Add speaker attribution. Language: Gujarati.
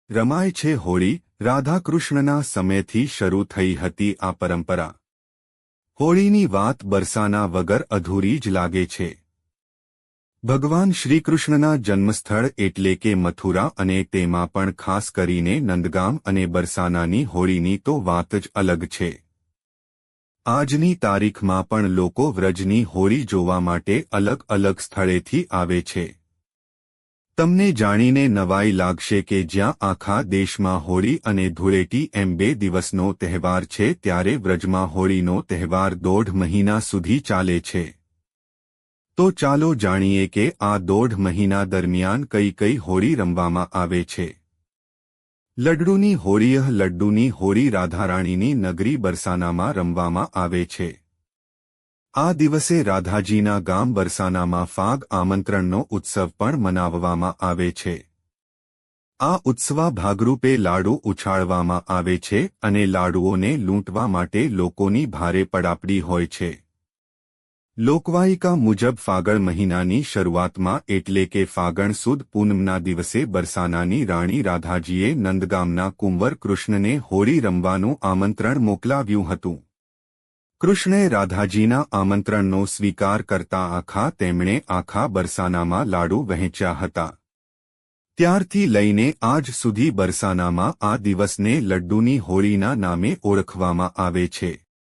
Speaker 1: રમાય છે હોળી. રાધાકૃષ્ણના સમયથી શરૂ થઈ હતી આ પરંપરા. હોળીની વાત બરસાના વગર અધૂરી જ લાગે છે. ભગવાન શ્રીકૃષ્ણના જન્મસ્થળ એટલે કે મથુરા અને તેમાં પણ ખાસ કરીને નંદગામ અને બરસાનાની હોળીની તો વાત જ અલગ છે. આજની તારીખમાં પણ લોકો વ્રજની હોળી જોવા માટે અલગ અલગ સ્થળેથી આવે છે. તમને જાણીને નવાઈ લાગશે કે જ્યાં આખા દેશમાં હોળી અને ધૂળેટી એમ 2 દિવસનો તહેવાર છે ત્યારે વ્રજમાં હોળીનો તહેવાર 1.5 મહિના સુધી ચાલે છે. તો ચાલો જાણીએ કે આ 1.5 મહિના દરમિયાન કઈ કઈ હોળી રમવામાં આવે છે. લડ્ડુની હોળી. લડ્ડુની હોળી રાધારાણીની નગરી બરસાનામાં રમવામાં આવે છે. આ દિવસે રાધાજીના ગામ બરસાનામાં ફાગ આમંત્રણનો ઉત્સવ પણ મનાવવામાં આવે છે. આ ઉત્સવા ભાગરૂપે લાડુ ઉછાળવામાં આવે છે અને લાડુઓને લૂંટવા માટે લોકોની ભારે પડાપડી હોય છે. લોકવાયકા મુજબ ફાગણ મહિનાની શરૂઆતમાં એટલે કે ફાગણ સુદ પૂનમના દિવસે બરસાનાની રાણી રાધાજીએ નંદગામના કુંવર કૃષ્ણને હોળી રમવાનું આમંત્રણ મોકલાવ્યું હતું. કૃષ્ણે રાધાજીના આમંત્રણનો સ્વીકાર કરતા તેમણે આખા બરસાનામાં લાડુ વહેંચ્યા હતા. ત્યારથી લઈને આજ સુધી બરસાનામાં આ દિવસને લડ્ડુની હોળીના નામે ઓળખવામાં આવે છે.